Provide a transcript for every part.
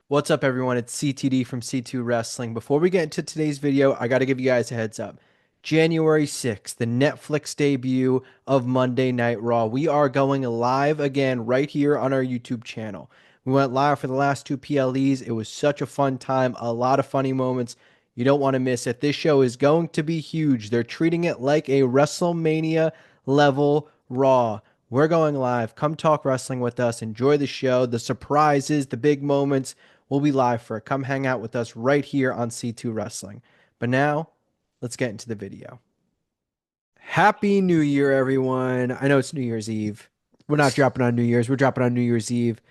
What's up, everyone? It's CTD from C2 Wrestling. Before we get into today's video, I got to give you guys a heads up. January 6th, the Netflix debut of Monday Night Raw. We are going live again right here on our YouTube channel. We went live for the last two PLEs. It was such a fun time, a lot of funny moments. You don't want to miss it. This show is going to be huge. They're treating it like a WrestleMania level Raw. We're going live. Come talk wrestling with us. Enjoy the show, the surprises, the big moments. We'll be live for it. Come hang out with us right here on C2 Wrestling. But now, let's get into the video. Happy New Year, everyone. I know it's New Year's Eve. We're not dropping on New Year's, we're dropping on New Year's Eve.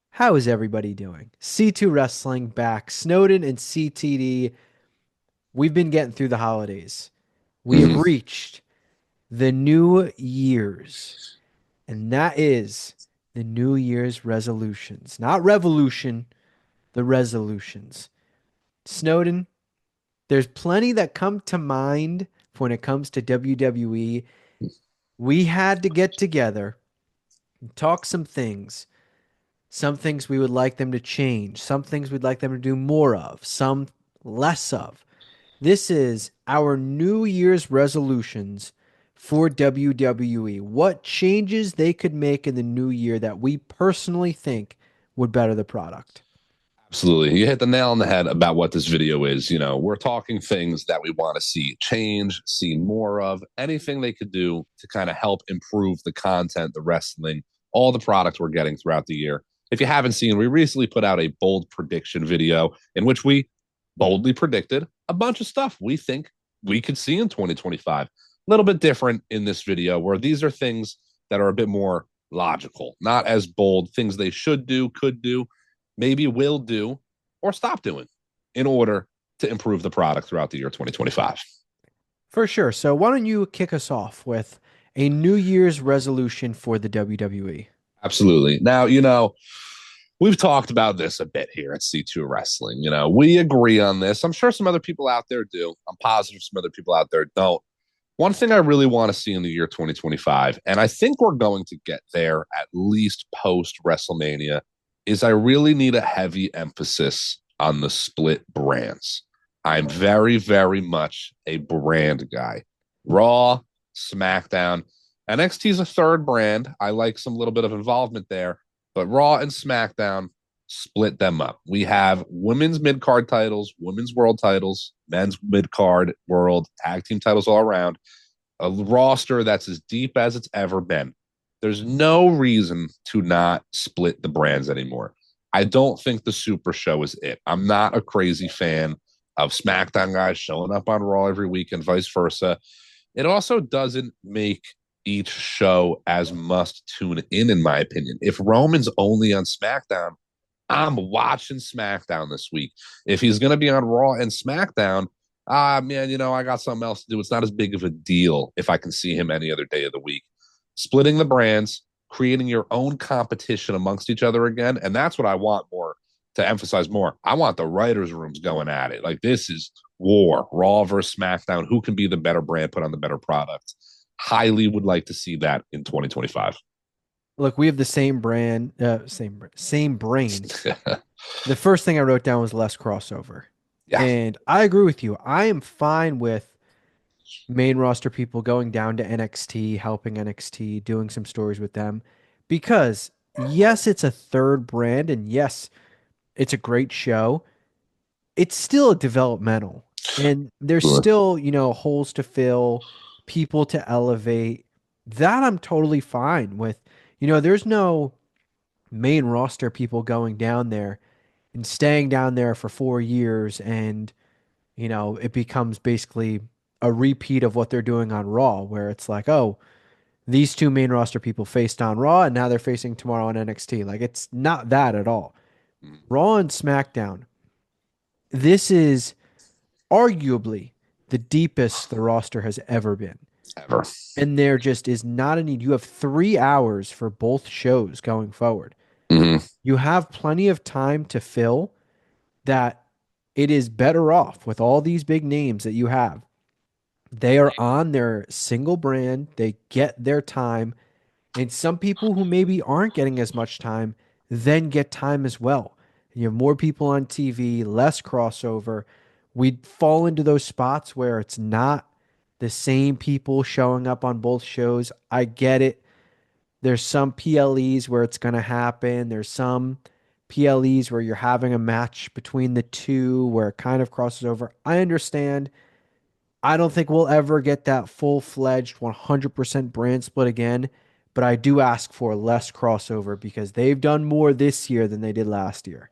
How is everybody doing? C2 Wrestling back. Snowden and CTD. We've been getting through the holidays. We have hmm reached the New Year's, and that is the New Year's resolutions. Not revolution, the resolutions. Snowden, there's plenty that come to mind when it comes to WWE. We had to get together and talk some things. Some things we would like them to change, some things we'd like them to do more of, some less of. This is our New Year's resolutions for WWE. What changes they could make in the new year that we personally think would better the product. Absolutely. You hit the nail on the head about what this video is. We're talking things that we want to see change, see more of, anything they could do to kind of help improve the content, the wrestling, all the products we're getting throughout the year. If you haven't seen, we recently put out a bold prediction video in which we boldly predicted a bunch of stuff we think we could see in 2025. A little bit different in this video, where these are things that are a bit more logical, not as bold, things they should do, could do, maybe will do, or stop doing in order to improve the product throughout the year 2025. For sure. So why don't you kick us off with a New Year's resolution for the WWE? Absolutely. Now, we've talked about this a bit here at C2 Wrestling. We agree on this. I'm sure some other people out there do. I'm positive some other people out there don't. One thing I really want to see in the year 2025, and I think we're going to get there at least post WrestleMania, is I really need a heavy emphasis on the split brands. I'm very, very much a brand guy. Raw, SmackDown. NXT is a third brand. I like some little bit of involvement there, but Raw and SmackDown, split them up. We have women's mid card titles, women's world titles, men's mid card, world, tag team titles all around. A roster that's as deep as it's ever been. There's no reason to not split the brands anymore. I don't think the Super Show is it. I'm not a crazy fan of SmackDown guys showing up on Raw every week and vice versa. It also doesn't make each show as must tune in my opinion. If Roman's only on SmackDown, I'm watching SmackDown this week. If he's going to be on Raw and SmackDown, man, I got something else to do. It's not as big of a deal if I can see him any other day of the week. Splitting the brands, creating your own competition amongst each other again. And that's what I want more, to emphasize more. I want the writers' rooms going at it. Like, this is war, Raw versus SmackDown. Who can be the better brand, put on the better product? Highly would like to see that in 2025. Look, we have the same brand, same brain. The first thing I wrote down was less crossover. Yeah. And I agree with you. I am fine with main roster people going down to NXT, helping NXT, doing some stories with them. Because, yes, it's a third brand, and yes, it's a great show. It's still developmental. And there's still, holes to fill, people to elevate. That I'm totally fine with. There's no main roster people going down there and staying down there for 4 years, and it becomes basically a repeat of what they're doing on Raw, where it's like, oh, these two main roster people faced on Raw and now they're facing tomorrow on NXT. Like, it's not that at all. Raw and SmackDown, this is arguably the deepest the roster has ever been. Ever. And there just is not a need. You have 3 hours for both shows going forward. Mm-hmm. You have plenty of time to fill that. It is better off with all these big names that you have. They are on their single brand, they get their time, and some people who maybe aren't getting as much time then get time as well. You have more people on TV, less crossover. We'd fall into those spots where it's not the same people showing up on both shows. I get it. There's some PLEs where it's going to happen. There's some PLEs where you're having a match between the two where it kind of crosses over. I understand. I don't think we'll ever get that full-fledged 100% brand split again, but I do ask for less crossover because they've done more this year than they did last year.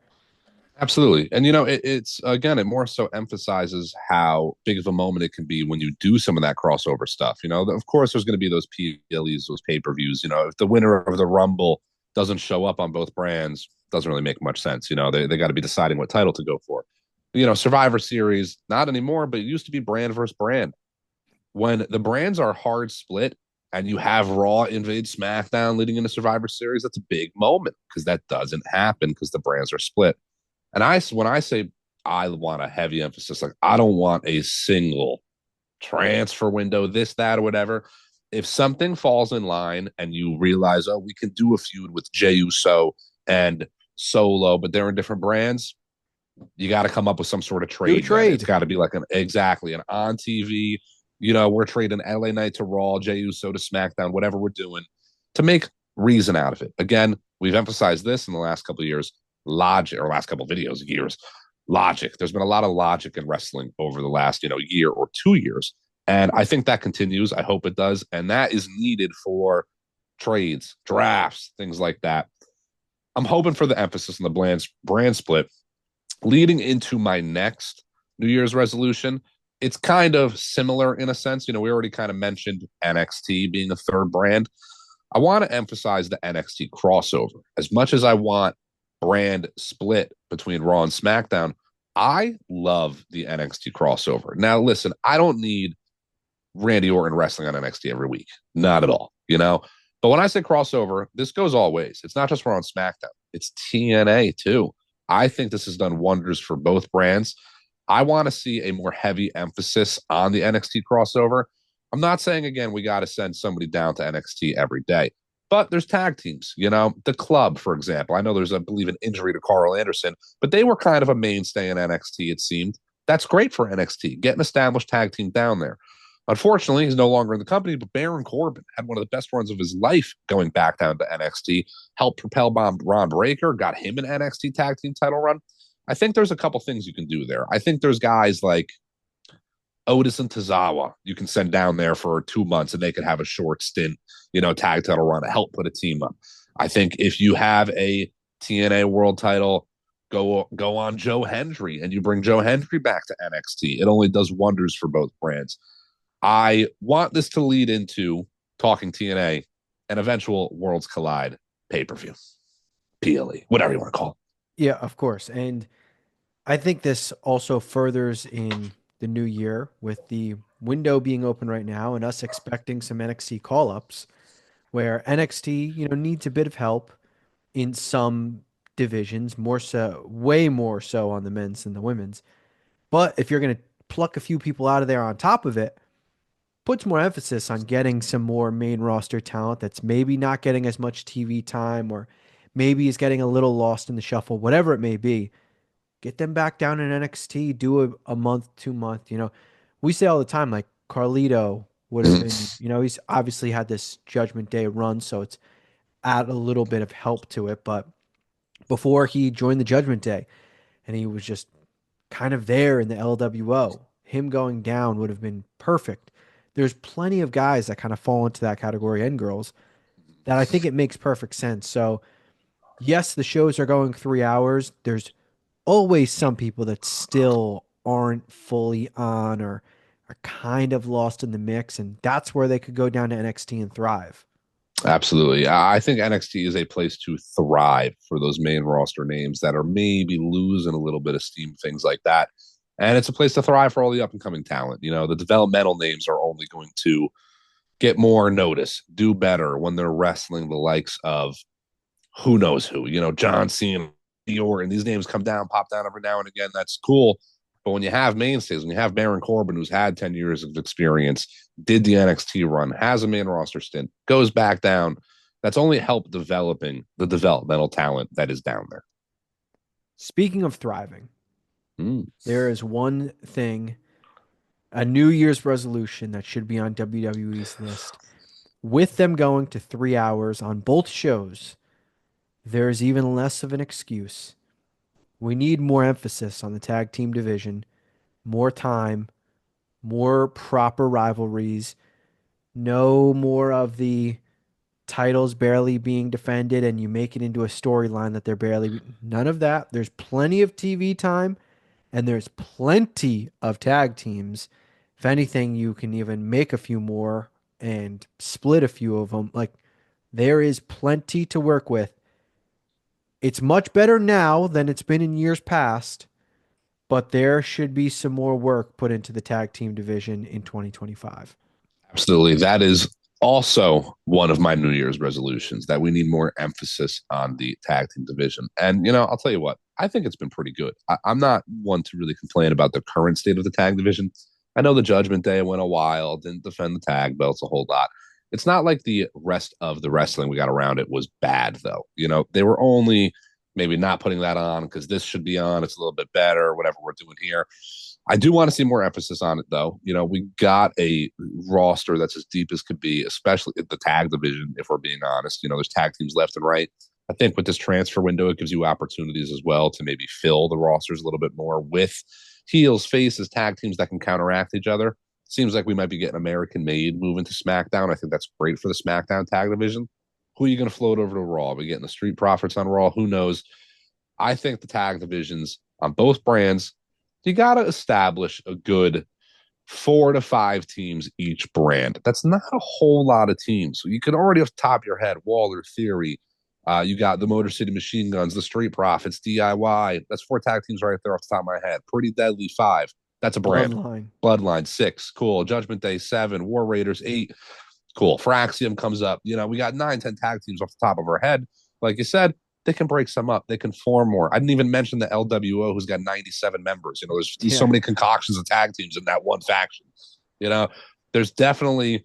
Absolutely. And, it's again, it more so emphasizes how big of a moment it can be when you do some of that crossover stuff. Of course, there's going to be those PLEs, those pay per views. If the winner of the Rumble doesn't show up on both brands, doesn't really make much sense. They got to be deciding what title to go for. Survivor Series, not anymore, but it used to be brand versus brand. When the brands are hard split and you have Raw invade SmackDown leading into Survivor Series, that's a big moment because that doesn't happen because the brands are split. And when I say I want a heavy emphasis, like I don't want a single transfer window, this, that, or whatever. If something falls in line and you realize, oh, we can do a feud with Jey Uso and Solo, but they're in different brands, you got to come up with some sort of Do a trade. Then it's trade. got to be like an on TV. We're trading LA Knight to Raw, Jey Uso to SmackDown, whatever we're doing to make reason out of it. Again, we've emphasized this in the last couple of years. Logic, or last couple of videos, years. Logic. There's been a lot of logic in wrestling over the last, year or 2 years. And I think that continues. I hope it does. And that is needed for trades, drafts, things like that. I'm hoping for the emphasis on the brand split. Leading into my next New Year's resolution, it's kind of similar in a sense. We already kind of mentioned NXT being a third brand. I want to emphasize the NXT crossover. As much as I want brand split between Raw and SmackDown, I love the NXT crossover. Now, listen, I don't need Randy Orton wrestling on NXT every week. Not at all. But when I say crossover, this goes all ways. It's not just Raw and SmackDown. It's TNA too. I think this has done wonders for both brands. I want to see a more heavy emphasis on the NXT crossover. I'm not saying, again, we got to send somebody down to NXT every day, but there's tag teams, the club, for example. I know there's, I believe, an injury to Carl Anderson, but they were kind of a mainstay in NXT, it seemed. That's great for NXT, get an established tag team down there. Unfortunately, he's no longer in the company, but Baron Corbin had one of the best runs of his life going back down to NXT, helped propel Ron Breakker, got him an NXT tag team title run. I think there's a couple things you can do there. I think there's guys like Otis and Tozawa you can send down there for 2 months and they could have a short stint, tag title run to help put a team up. I think if you have a TNA world title, go on Joe Hendry and you bring Joe Hendry back to NXT. It only does wonders for both brands. I want this to lead into talking TNA, an eventual Worlds Collide pay-per-view, PLE, whatever you want to call it. Yeah, of course. And I think this also furthers in the new year with the window being open right now and us expecting some NXT call-ups where NXT, needs a bit of help in some divisions, more so, way more so on the men's than the women's. But if you're going to pluck a few people out of there on top of it, puts more emphasis on getting some more main roster talent that's maybe not getting as much TV time or maybe is getting a little lost in the shuffle, whatever it may be. Get them back down in NXT, do a month, 2 month. We say all the time, like Carlito would have been, he's obviously had this Judgment Day run, so it's add a little bit of help to it. But before he joined the Judgment Day and he was just kind of there in the LWO, him going down would have been perfect. There's plenty of guys that kind of fall into that category and girls that I think it makes perfect sense. So, yes, the shows are going 3 hours. There's always some people that still aren't fully on or are kind of lost in the mix. And that's where they could go down to NXT and thrive. Absolutely. I think NXT is a place to thrive for those main roster names that are maybe losing a little bit of steam, things like that. And it's a place to thrive for all the up and coming talent. The developmental names are only going to get more notice, do better when they're wrestling the likes of who knows who, John Cena, Orton. These names come down, pop down every now and again. That's cool. But when you have mainstays, when you have Baron Corbin, who's had 10 years of experience, did the NXT run, has a main roster stint, goes back down, that's only helped developing the developmental talent that is down there. Speaking of thriving, Mm. there is one thing, a New Year's resolution that should be on WWE's list. With them going to 3 hours on both shows, there is even less of an excuse. We need more emphasis on the tag team division, more time, more proper rivalries, no more of the titles barely being defended and you make it into a storyline that they're none of that. There's plenty of TV time and there's plenty of tag teams. If anything, you can even make a few more and split a few of them. Like there is plenty to work with. It's much better now than it's been in years past, but there should be some more work put into the tag team division in 2025. Absolutely. That is also one of my New Year's resolutions, that we need more emphasis on the tag team division. And, I'll tell you what, I think it's been pretty good. I'm not one to really complain about the current state of the tag division. I know the Judgment Day went a while, didn't defend the tag belts a whole lot. It's not like the rest of the wrestling we got around it was bad, though. They were only maybe not putting that on because this should be on. It's a little bit better, whatever we're doing here. I do want to see more emphasis on it, though. We got a roster that's as deep as could be, especially at the tag division, if we're being honest. There's tag teams left and right. I think with this transfer window, it gives you opportunities as well to maybe fill the rosters a little bit more with heels, faces, tag teams that can counteract each other. Seems like we might be getting American made moving to SmackDown. I think that's great for the SmackDown tag division. Who are you going to float over to Raw? Are we getting the Street Profits on Raw? Who knows? I think the tag divisions on both brands, you got to establish a good 4 to 5 teams each brand. That's not a whole lot of teams. So you can already off the top of your head, Waller, Theory, you got the Motor City Machine Guns, the Street Profits, DIY. That's 4 tag teams right there off the top of my head. Pretty Deadly, 5. That's a brand. Bloodline. Bloodline, 6. Cool. Judgment Day, 7. War Raiders, 8. Cool. Fraxium comes up. We got 9, 10 tag teams off the top of our head. Like you said, they can break some up. They can form more. I didn't even mention the LWO, who's got 97 members. There's so Yeah. many concoctions of tag teams in that one faction. There's definitely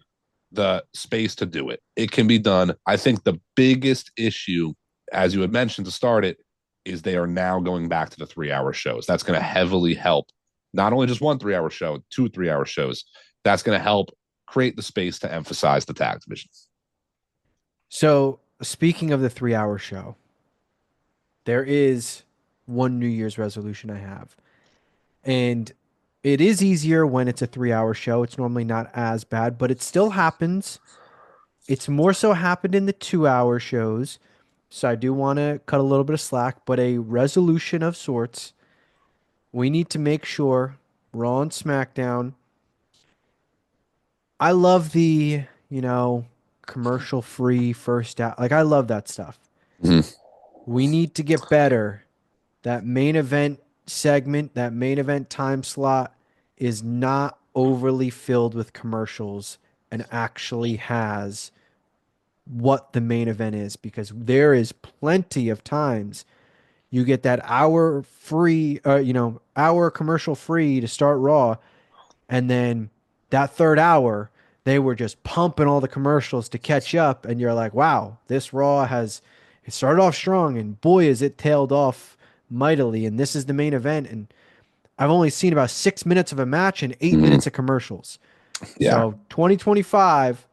the space to do it. It can be done. I think the biggest issue, as you had mentioned to start it, is they are now going back to the 3-hour shows. That's going to heavily help not only just one 3-hour show, 2 3-hour shows. That's going to help create the space to emphasize the tag division. So, speaking of the 3 hour show, there is one New Year's resolution I have. And it is easier when it's a 3 hour show. It's normally not as bad, but it still happens. It's more so happened in the 2 hour shows. So I do want to cut a little bit of slack, but a resolution of sorts. We need to make sure Raw and SmackDown. I love the, commercial free first out. Like I love that stuff. Mm-hmm. We need to get better. That main event segment, that main event time slot is not overly filled with commercials and actually has what the main event is because there is plenty of times you get that hour free, hour commercial free to start Raw, and then that third hour they were just pumping all the commercials to catch up, and you're like, wow, this Raw has it started off strong, and boy, is it tailed off mightily, and this is the main event, and I've only seen about 6 minutes of a match and 8 minutes Mm-hmm. of commercials. Yeah. So 2025,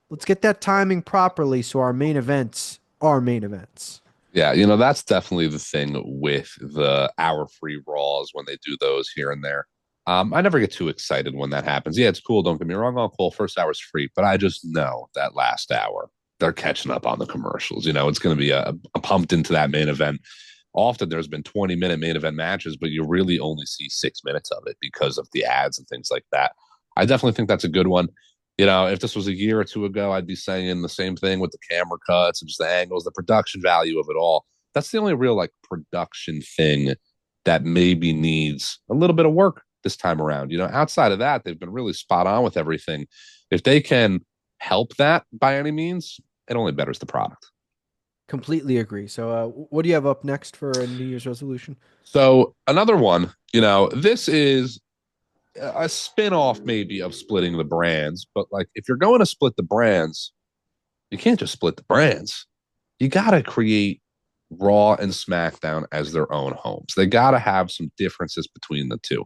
let's get that timing properly so our main events are main events. Yeah, that's definitely the thing with the hour free Raws when they do those here and there. I never get too excited when that happens. Yeah, it's cool. Don't get me wrong. Oh, cool. First hour's free, but I just know that last hour they're catching up on the commercials. It's going to be a pumped into that main event. Often there's been 20-minute main event matches, but you really only see 6 minutes of it because of the ads and things like that. I definitely think that's a good one. If this was a year or two ago, I'd be saying the same thing with the camera cuts and just the angles, the production value of it all. That's the only real production thing that maybe needs a little bit of work this time around. Outside of that, they've been really spot on with everything. If they can help that by any means, it only betters the product. Completely agree. So, what do you have up next for a New Year's resolution? So another one, this is a spin-off maybe of splitting the brands, but if you're going to split the brands, you can't just split the brands. You got to create Raw and SmackDown as their own homes. They got to have some differences between the two.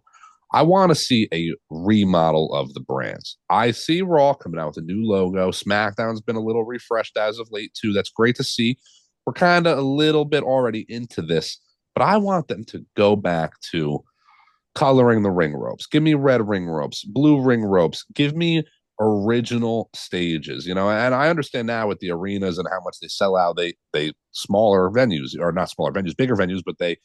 I want to see a remodel of the brands. I see Raw coming out with a new logo. SmackDown's been a little refreshed as of late, too. That's great to see. We're kind of a little bit already into this, but I want them to go back to coloring the ring ropes. Give me red ring ropes, blue ring ropes. Give me original stages, and I understand now with the arenas and how much they sell out, they smaller venues, or not smaller venues, bigger venues, but they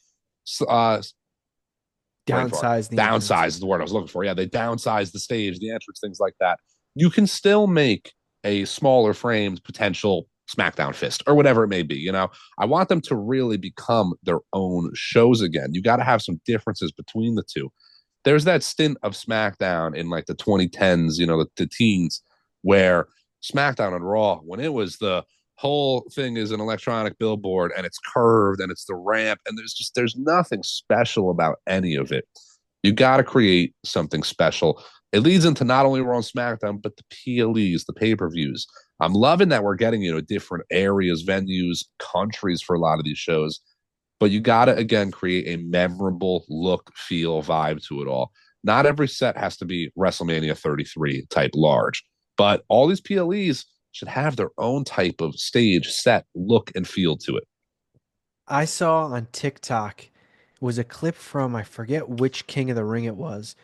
brain fart. Downsize the entrance. Downsize is the word I was looking for. Yeah, they downsize the stage, the entrance, things like that. You can still make a smaller framed potential SmackDown fist or whatever it may be. I want them to really become their own shows again. You got to have some differences between the two. There's that stint of SmackDown in like the 2010s, the teens, where SmackDown and Raw, when it was the whole thing is an electronic billboard and it's curved and it's the ramp and there's nothing special about any of it. You got to create something special. It leads into not only Raw and SmackDown, but the PLEs, the pay-per-views. I'm loving that we're getting, different areas, venues, countries for a lot of these shows. But you got to, again, create a memorable look, feel, vibe to it all. Not every set has to be WrestleMania 33 type large, but all these PLEs should have their own type of stage, set, look, and feel to it. I saw on TikTok was a clip from, I forget which King of the Ring it was,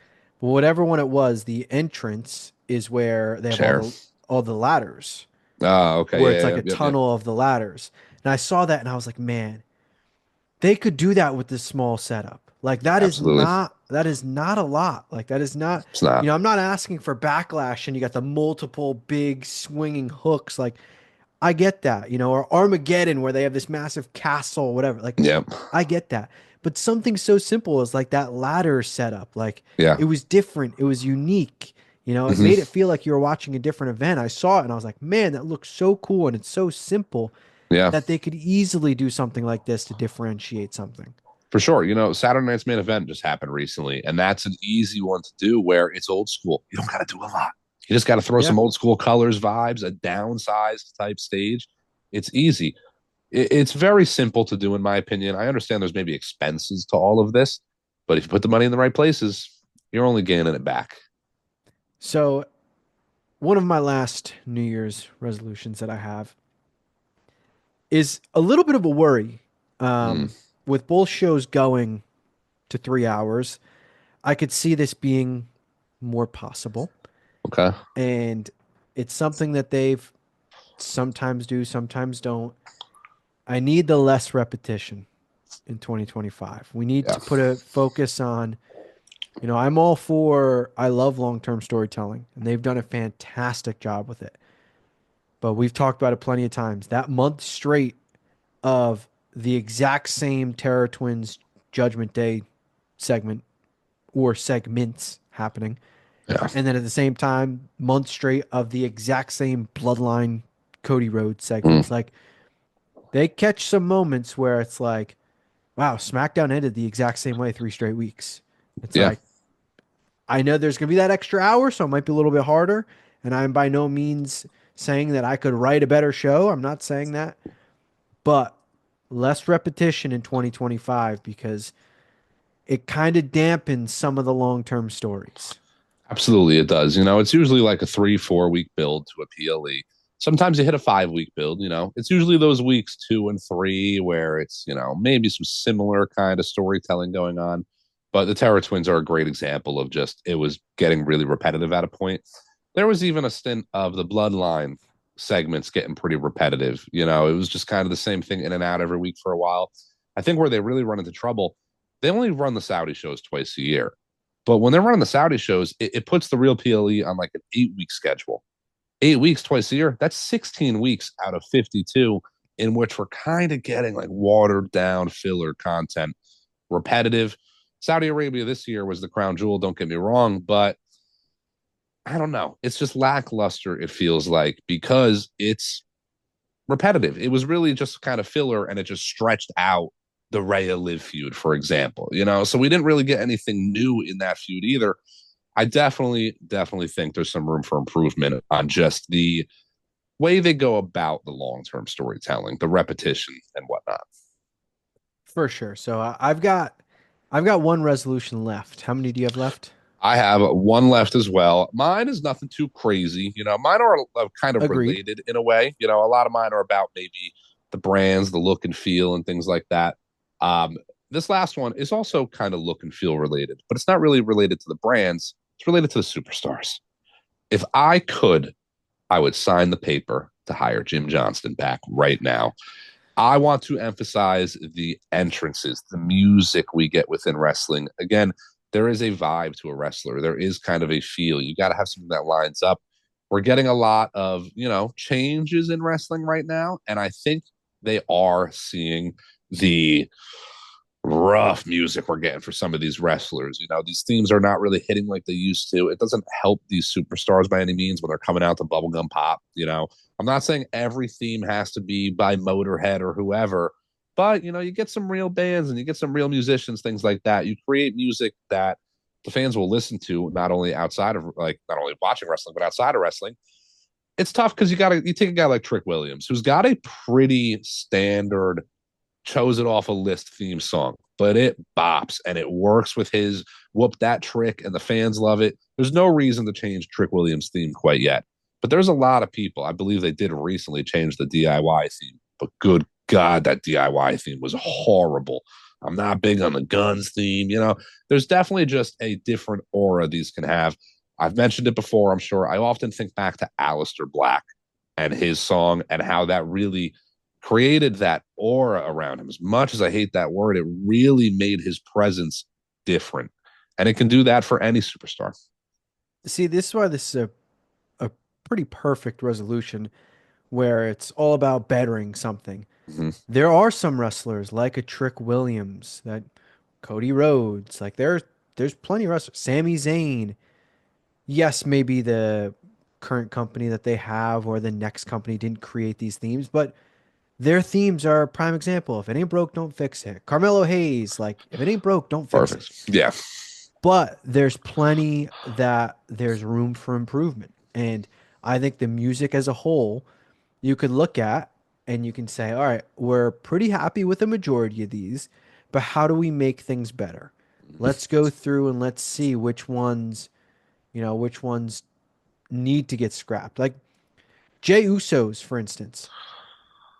but whatever one it was, the entrance is where they have Chair. all the ladders, Oh, okay. where it's Yeah, like yeah, a yeah, yeah. tunnel of the ladders. And I saw that and I was like, man, they could do that with this small setup. Like Absolutely. that is not a lot. Like that is not, It's not. I'm not asking for backlash and you got the multiple big swinging hooks. Like I get that, or Armageddon where they have this massive castle or whatever. Like Yep. I get that. But something so simple as like that ladder setup, like Yeah. it was different, it was unique. It made Hmm. it feel like you were watching a different event. I saw it and I was like, man, that looks so cool and it's so simple Yeah. that they could easily do something like this to differentiate something. For sure. Saturday night's main event just happened recently, and that's an easy one to do where it's old school. You don't got to do a lot. You just got to throw Yeah. some old school colors, vibes, a downsized type stage. It's easy. It's very simple to do, in my opinion. I understand there's maybe expenses to all of this, but if you put the money in the right places, you're only gaining it back. So, one of my last New Year's resolutions that I have is a little bit of a worry. Mm, With both shows going to 3 hours, I could see this being more possible. okay. And it's something that they've sometimes do, sometimes don't. I need the less repetition in 2025. We need Yeah. to put a focus on, I'm all for, I love long-term storytelling, and they've done a fantastic job with it. But we've talked about it plenty of times. That month straight of the exact same Terror Twins Judgment Day segment or segments happening. Yeah. And then at the same time, month straight of the exact same Bloodline Cody Rhodes Mm, segments. Like they catch some moments where it's like, wow, SmackDown ended the exact same way 3 straight weeks. It's yeah. like, I know there's going to be that extra hour, so it might be a little bit harder. And I'm by no means saying that I could write a better show. I'm not saying that. But less repetition in 2025 because it kind of dampens some of the long term stories. Absolutely, it does. It's usually like a 3, 4 week build to a PLE. Sometimes you hit a 5 week build. It's usually those weeks 2 and 3 where it's, maybe some similar kind of storytelling going on. But the Terror Twins are a great example of just it was getting really repetitive at a point. There was even a stint of the Bloodline segments getting pretty repetitive. It was just kind of the same thing in and out every week for a while. I think where they really run into trouble, they only run the Saudi shows twice a year. But when they're running the Saudi shows, it puts the real PLE on like an 8 week schedule. 8 weeks twice a year, that's 16 weeks out of 52 in which we're kind of getting like watered down filler content, repetitive. Saudi Arabia this year was the crown jewel, don't get me wrong, but I don't know. It's just lackluster, it feels like, because it's repetitive. It was really just kind of filler and it just stretched out the Rhea Liv feud, for example. So we didn't really get anything new in that feud either. I definitely think there's some room for improvement on just the way they go about the long term storytelling, the repetition and whatnot. For sure. So I've got one resolution left. How many do you have left? I have one left as well. Mine is nothing too crazy. Mine are kind of Agreed. related in a way. A lot of mine are about maybe the brands, the look and feel, and things like that. Um, this last one is also kind of look and feel related, but it's not really related to the brands. It's related to the superstars. If I could, I would sign the paper to hire Jim Johnston back right now. I want to emphasize the entrances, the music we get within wrestling. Again, there is a vibe to a wrestler. There is kind of a feel. You got to have something that lines up. We're getting a lot of, changes in wrestling right now. And I think they are seeing the rough music we're getting for some of these wrestlers. These themes are not really hitting like they used to. It doesn't help these superstars by any means when they're coming out to bubblegum pop. I'm not saying every theme has to be by Motorhead or whoever, but you get some real bands and you get some real musicians, things like that. You create music that the fans will listen to, not only outside of not only watching wrestling, but outside of wrestling. It's tough because you take a guy like Trick Williams, who's got a pretty standard chose it off a list theme song, but it bops and it works with his whoop that trick, and the fans love it. There's no reason to change Trick Williams' theme quite yet. But there's a lot of people. I believe they did recently change the DIY theme, but good God, that DIY theme was horrible. I'm not big on the guns theme. There's definitely just a different aura these can have. I've mentioned it before, I'm sure. I often think back to Aleister Black and his song and how that really created that aura around him. As much as I hate that word, it really made his presence different. And it can do that for any superstar. See, this is why this is a pretty perfect resolution where it's all about bettering something. Mm-hmm. There are some wrestlers like a Trick Williams, that Cody Rhodes, like there's plenty of wrestlers. Sami Zayn. Yes, maybe the current company that they have or the next company didn't create these themes, but their themes are a prime example. If it ain't broke, don't fix it. Carmelo Hayes, like if it ain't broke, don't fix it. Perfect. Yeah. But there's plenty that there's room for improvement. And I think the music as a whole, you could look at and you can say, all right, we're pretty happy with the majority of these, but how do we make things better? Let's go through and let's see which ones need to get scrapped. Like Jay Uso's, for instance.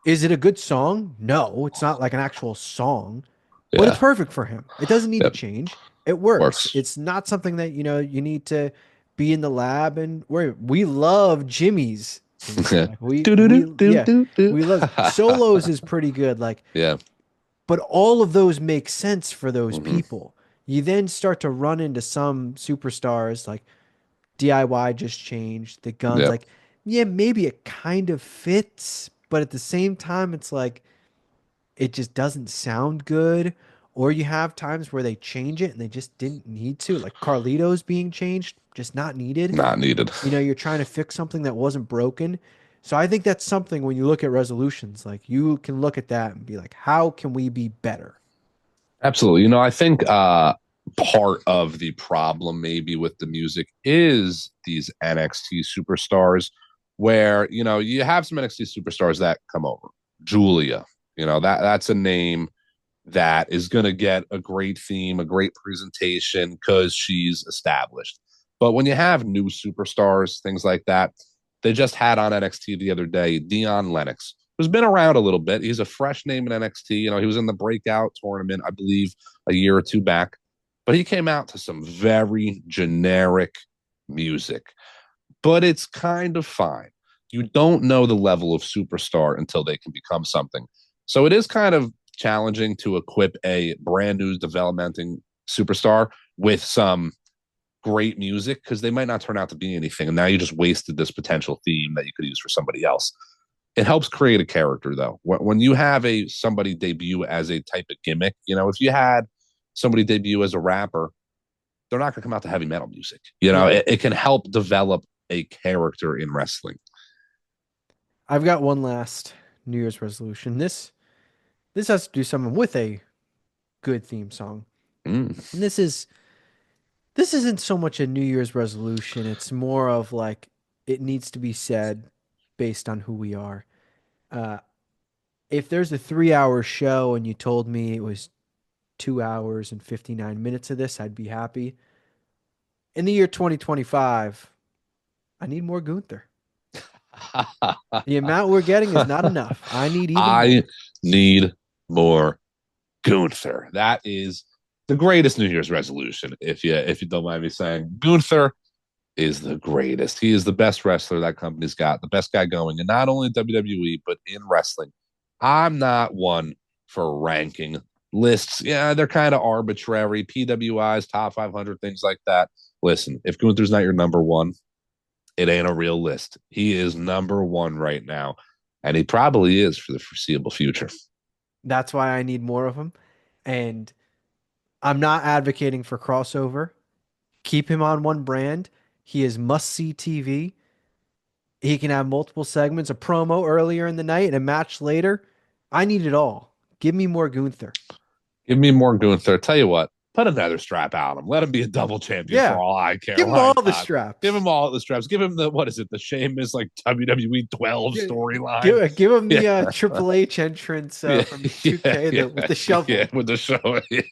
Is it a good song? No, it's not like an actual song, but it's Yeah. perfect for him. It doesn't need to Yep. change. It works. Works. It's not something that, you need to be in the lab and where we love Jimmy's theme. Yeah. Like we Do do do we do yeah, do do. we love solos is pretty good. Like, Yeah. but all of those make sense for those Mm-hmm. people. You then start to run into some superstars like DIY just changed, the guns, Yep. like, yeah, maybe it kind of fits, but at the same time, it's like it just doesn't sound good. Or you have times where they change it and they just didn't need to, like Carlito's being changed, just not needed. Not needed. You're trying to fix something that wasn't broken. So I think that's something when you look at resolutions, like you can look at that and be like, how can we be better? Absolutely. I think part of the problem maybe with the music is these NXT superstars where, you have some NXT superstars that come over. Julia, that's a name that is going to get a great theme, a great presentation because she's established. But when you have new superstars, things like that, they just had on NXT the other day Dion Lennox, who's been around a little bit. He's a fresh name in NXT. He was in the breakout tournament, I believe, a year or two back. But he came out to some very generic music, but it's kind of fine. You don't know the level of superstar until they can become something. So it is kind of challenging to equip a brand new developmenting superstar with some great music because they might not turn out to be anything. And now you just wasted this potential theme that you could use for somebody else. It helps create a character though. When you have somebody debut as a type of gimmick, if you had somebody debut as a rapper, they're not going to come out to heavy metal music. Yeah. It can help develop a character in wrestling. I've got one last New Year's resolution. This has to do something with a good theme song. Mm, And this isn't so much a New Year's resolution. It's more of like it needs to be said based on who we are. Uh, if there's a 3 hour show and you told me it was 2 hours and 59 minutes of this, I'd be happy. In the year 2025, I need more Gunther. The amount we're getting is not enough. I need even I more. need more Gunther. That is the greatest New Year's resolution. If you don't mind me saying, Gunther is the greatest. He is the best wrestler that company's got, the best guy going, and not only WWE but in wrestling. I'm not one for ranking lists. Yeah, they're kind of arbitrary. PWIs, top 500, things like that. Listen, if Gunther's not your number one, it ain't a real list. He is number one right now, and he probably is for the foreseeable future. That's why I need more of him. And I'm not advocating for crossover. Keep him on one brand. He is must see TV. He can have multiple segments, a promo earlier in the night and a match later. I need it all. Give me more Gunther. Give me more Gunther. Tell you what, put another strap out him. Let him be a double champion for Yeah. all I care. Give him all Why the not? Give straps. him all the straps. Give him the what is it? The Sheamus like WWE 12 Gi- storyline. give him Yeah, the Triple H entrance yeah, from yeah, 2K with yeah, the yeah. shovel. With the show, yeah,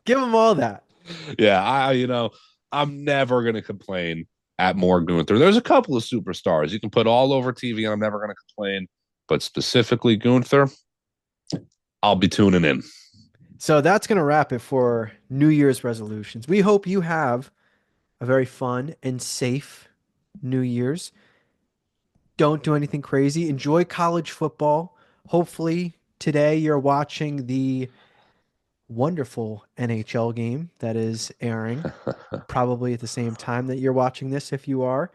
Give him all that. yeah. I'm never gonna complain at more Gunther. There's a couple of superstars you can put all over TV, and I'm never gonna complain. But specifically Gunther, I'll be tuning in. So that's going to wrap it for New Year's resolutions. We hope you have a very fun and safe New Year's. Don't do anything crazy. Enjoy college football. Hopefully, today you're watching the wonderful NHL game that is airing, probably at the same time that you're watching this, if you are,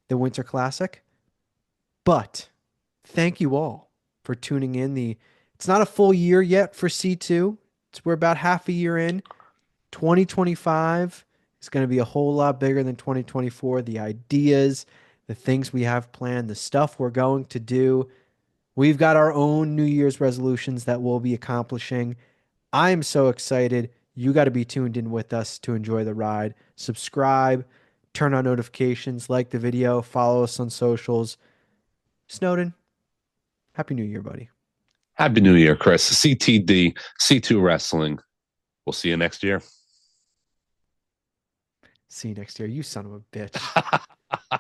the Winter Classic. But thank you all for tuning in. It's not a full year yet for C2. We're about half a year in. 2025 is going to be a whole lot bigger than 2024. The ideas, the things we have planned, the stuff we're going to do. We've got our own New Year's resolutions that we'll be accomplishing. I am so excited. You got to be tuned in with us to enjoy the ride. Subscribe, turn on notifications, like the video, follow us on socials. Snowden, Happy New Year, buddy. Happy New Year, Chris. CTD, C2 Wrestling. We'll see you next year. See you next year, you son of a bitch.